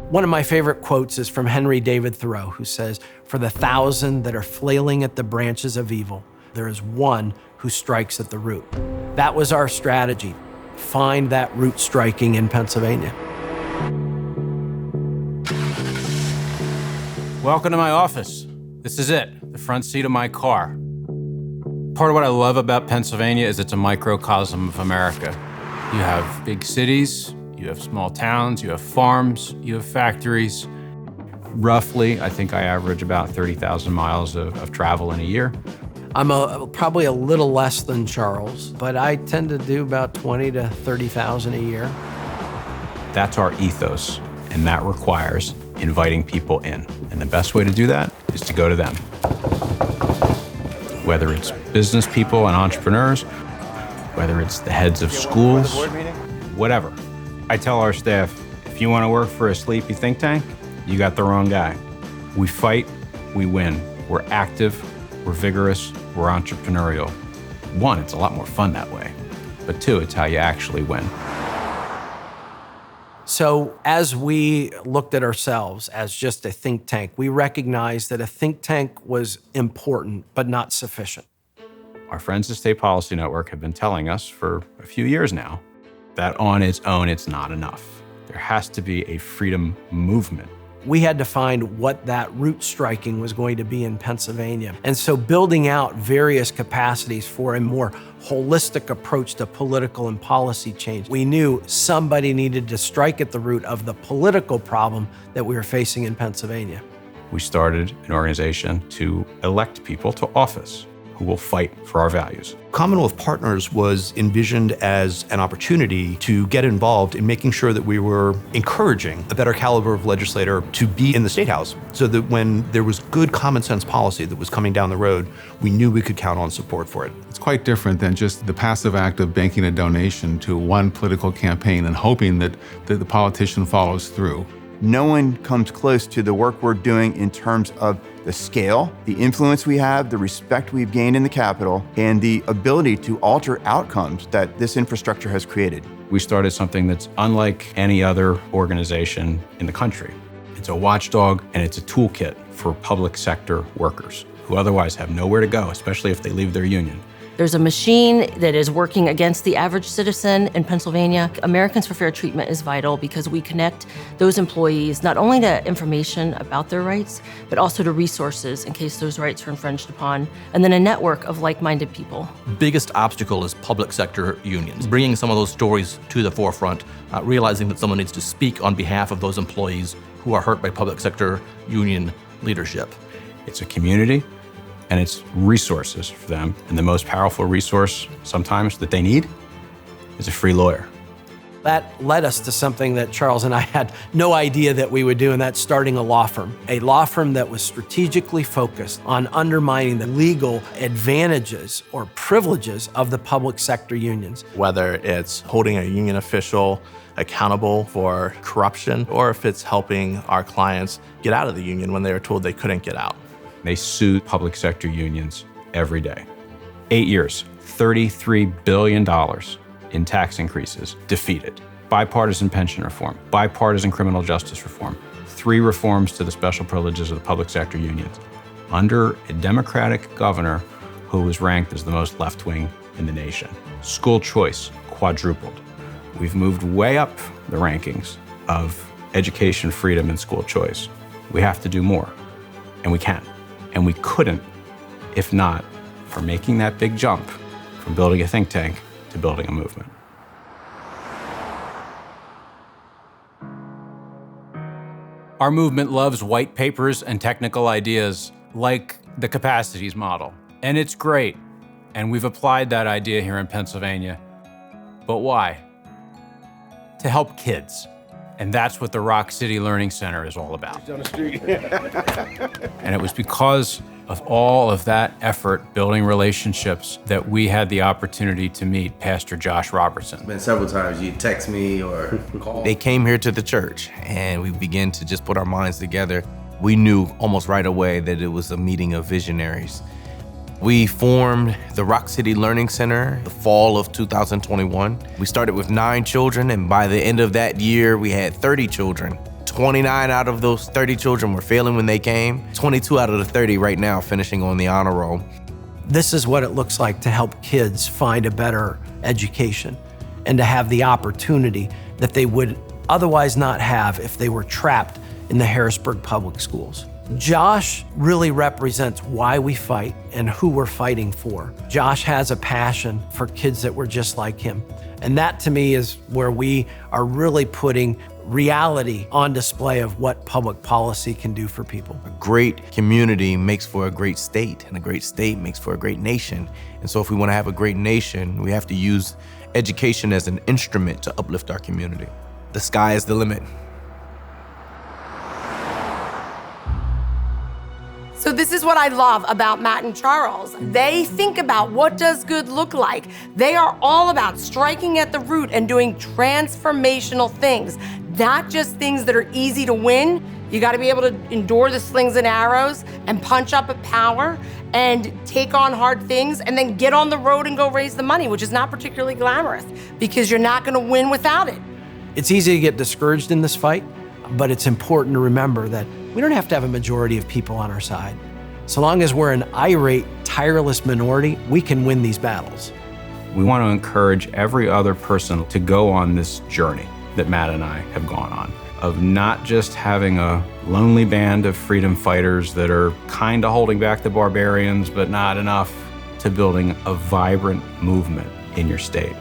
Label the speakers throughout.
Speaker 1: One of my favorite quotes is from Henry David Thoreau, who says, "For the 1,000 that are flailing at the branches of evil, there is one who strikes at the root." That was our strategy. Find that root striking in Pennsylvania.
Speaker 2: Welcome to my office. This is it, the front seat of my car. Part of what I love about Pennsylvania is it's a microcosm of America. You have big cities, you have small towns, you have farms, you have factories. Roughly, I think I average about 30,000 miles of travel in a year.
Speaker 1: I'm probably a little less than Charles, but I tend to do about 20 to 30,000 a year.
Speaker 2: That's our ethos, and that requires inviting people in. And the best way to do that is to go to them. Whether it's business people and entrepreneurs, whether it's the heads of schools, whatever. I tell our staff, if you want to work for a sleepy think tank, you got the wrong guy. We fight, we win. We're active, we're vigorous, we're entrepreneurial. One, it's a lot more fun that way. But two, it's how you actually win.
Speaker 1: So as we looked at ourselves as just a think tank, we recognized that a think tank was important, but not sufficient.
Speaker 2: Our friends at State Policy Network have been telling us for a few years now that on its own, it's not enough. There has to be a freedom movement.
Speaker 1: We had to find what that root striking was going to be in Pennsylvania. And so building out various capacities for a more holistic approach to political and policy change, we knew somebody needed to strike at the root of the political problem that we were facing in Pennsylvania.
Speaker 2: We started an organization to elect people to office who will fight for our values.
Speaker 3: Commonwealth Partners was envisioned as an opportunity to get involved in making sure that we were encouraging a better caliber of legislator to be in the State House, so that when there was good common sense policy that was coming down the road, we knew we could count on support for it.
Speaker 4: It's quite different than just the passive act of banking a donation to one political campaign and hoping that the politician follows through.
Speaker 5: No one comes close to the work we're doing in terms of the scale, the influence we have, the respect we've gained in the Capitol, and the ability to alter outcomes that this infrastructure has created.
Speaker 2: We started something that's unlike any other organization in the country. It's a watchdog and it's a toolkit for public sector workers who otherwise have nowhere to go, especially if they leave their union.
Speaker 6: There's a machine that is working against the average citizen in Pennsylvania. Americans for Fair Treatment is vital because we connect those employees not only to information about their rights, but also to resources in case those rights are infringed upon, and then a network of like-minded people.
Speaker 7: Biggest obstacle is public sector unions. Bringing some of those stories to the forefront, realizing that someone needs to speak on behalf of those employees who are hurt by public sector union leadership.
Speaker 2: It's a community, and it's resources for them. And the most powerful resource sometimes that they need is a free lawyer.
Speaker 1: That led us to something that Charles and I had no idea that we would do, and that's starting a law firm that was strategically focused on undermining the legal advantages or privileges of the public sector unions.
Speaker 8: Whether it's holding a union official accountable for corruption, or if it's helping our clients get out of the union when they were told they couldn't get out.
Speaker 2: They sue public sector unions every day. 8 years, $33 billion in tax increases, defeated. Bipartisan pension reform, bipartisan criminal justice reform, 3 reforms to the special privileges of the public sector unions, under a Democratic governor who was ranked as the most left-wing in the nation. School choice quadrupled. We've moved way up the rankings of education freedom and school choice. We have to do more, and we can. And we couldn't if not for making that big jump from building a think tank to building a movement. Our movement loves white papers and technical ideas like the capacities model. And it's great. And we've applied that idea here in Pennsylvania. But why? To help kids. And that's what the Rock City Learning Center is all about. Down the street. And it was because of all of that effort building relationships that we had the opportunity to meet Pastor Josh Robertson.
Speaker 9: Been several times you text me or call.
Speaker 10: They came here to the church and we began to just put our minds together. We knew almost right away that it was a meeting of visionaries. We formed the Rock City Learning Center the fall of 2021. We started with 9 children, and by the end of that year, we had 30 children. 29 out of those 30 children were failing when they came. 22 out of the 30 right now finishing on the honor roll.
Speaker 1: This is what it looks like to help kids find a better education and to have the opportunity that they would otherwise not have if they were trapped in the Harrisburg public schools. Josh really represents why we fight and who we're fighting for. Josh has a passion for kids that were just like him. And that to me is where we are really putting reality on display of what public policy can do for people.
Speaker 10: A great community makes for a great state, and a great state makes for a great nation. And so if we want to have a great nation, we have to use education as an instrument to uplift our community. The sky is the limit.
Speaker 11: So this is what I love about Matt and Charles. They think about what does good look like. They are all about striking at the root and doing transformational things, not just things that are easy to win. You got to be able to endure the slings and arrows and punch up at power and take on hard things and then get on the road and go raise the money, which is not particularly glamorous because you're not going to win without it.
Speaker 1: It's easy to get discouraged in this fight, but it's important to remember that we don't have to have a majority of people on our side. So long as we're an irate, tireless minority, we can win these battles.
Speaker 2: We want to encourage every other person to go on this journey that Matt and I have gone on, of not just having a lonely band of freedom fighters that are kind of holding back the barbarians, but not enough, to building a vibrant movement in your state.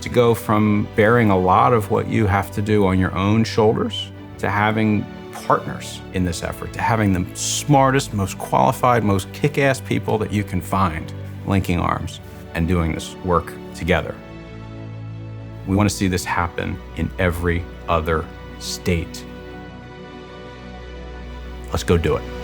Speaker 2: To go from bearing a lot of what you have to do on your own shoulders to having partners in this effort, to having the smartest, most qualified, most kick-ass people that you can find linking arms and doing this work together. We want to see this happen in every other state. Let's go do it.